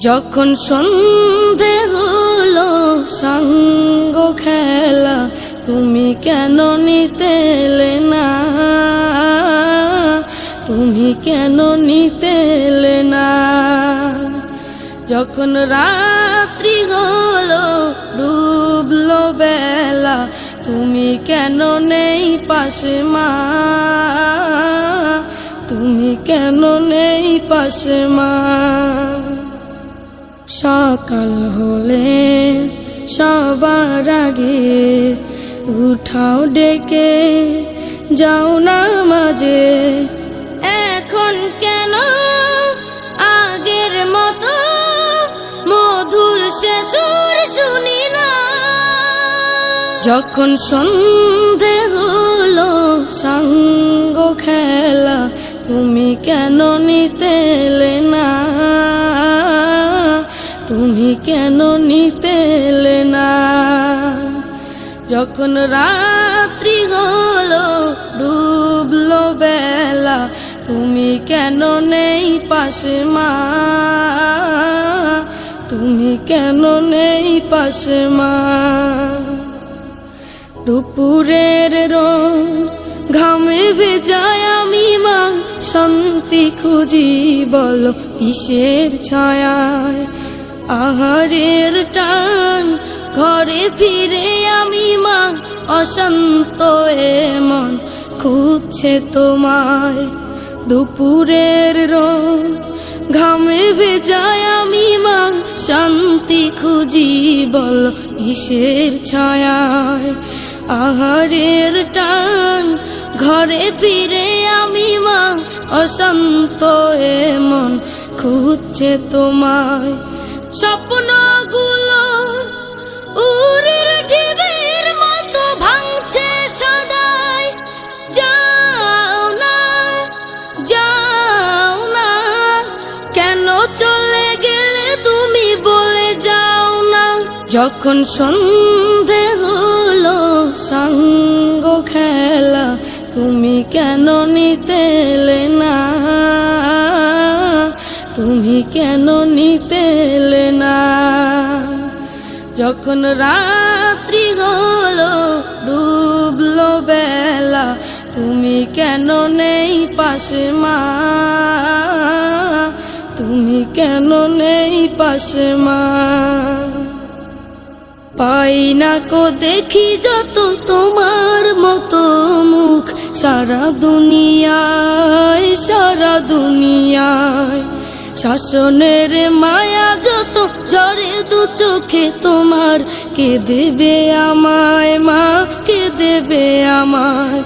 যখন সন্ধে হলো সঙ্গ খেলা তুমি কেন নিতে এলে না, তুমি কেন নিতে এলে না। যখন রাত্রি হলো ডুবলো বেলা তুমি কেন নেই পাশে মা, তুমি কেন নেই পাশে মা। সকাল হলে সবার আগে উঠাও ডেকে যাও নামাজে, এখন কেন আগের মতো মধুর সে সুর শুনি না। যখন সন্ধে হলো সঙ্গ খেলা তুমি কেন নিতে এলে না, তুমি কেন নিতে এলে না। যখন রাত্রি হলো ডুবলো বেলা তুমি কেন নেই পাশে মা, তুমি কেন নেই পাশে মা। দুপুরের রোদ ঘামে ভেজায় আমি মা শান্তি খুঁজি বলো কিসের ছায়ায়। আহারের টান ঘরে ফিরে আমি মা অশান্ত মন খুঁজছে তোমায়। দুপুরের রোদ ঘামে ভেজায় আমি মা শান্তি খুঁজি বল কিসের ছায়ায়। আহারের টান ঘরে ফিরে আমি মা অশান্ত মন খুঁজছে তোমায়। স্বপ্নগুলো উড়ে ঢেউয়ের মতো ভাঙছে সদাই, যাও না যাও না, কেন চলে গেলে তুমি বলে যাও না। যখন সন্ধে হলো সঙ্গ খেলা তুমি কেন নিতে এলে না, তুমি কেন নিতে এলে না। যখন রাত্রি হলো ডুবলো বেলা তুমি কেন নেই পাশে মা, তুমি কেন নেই পাশে মা। পাই না কো দেখি যত তোমার মতো মুখ সারা দুনিয়ায়, সারা দুনিয়ায়। শাসনের মায়া যত ঝরে দু চোখে তোমার, কে দেবে আমায় মা, কে দেবে আমায়।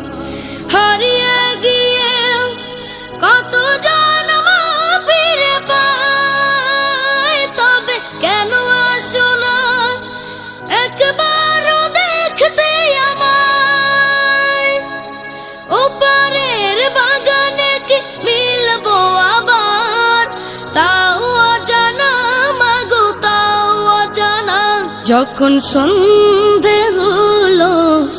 হারিয়ে গিয়ে কত জন্ম ফিরে পাই, তবে কেন আসো না একবারও দেখতে আমায়। ওপারের বাগানে কি মিলবো আবার, তাও অজানা মাগো তাও অজানা। যখন সন্ধে হলো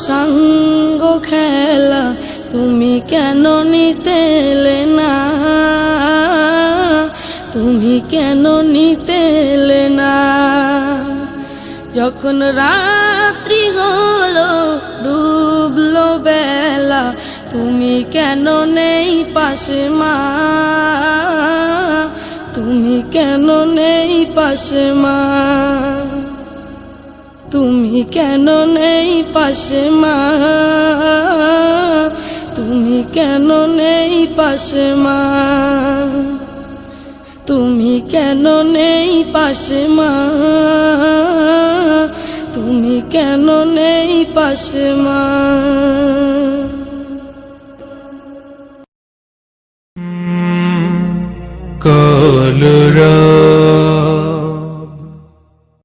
সঙ্গ খেলা তুমি কেন নিতে এলে না, তুমি কেন নিতে এলে না। যখন রাত্রি হলো ডুবলো বেলা তুমি কেন নেই পাশে মা, তুমি কেন নেই পাশে মা, তুমি কেন নেই পাশে মা, তুমি কেন নেই পাশে মা, তুমি কেন নেই পাশে মা, তুমি কেন নেই পাশে মা। কলরা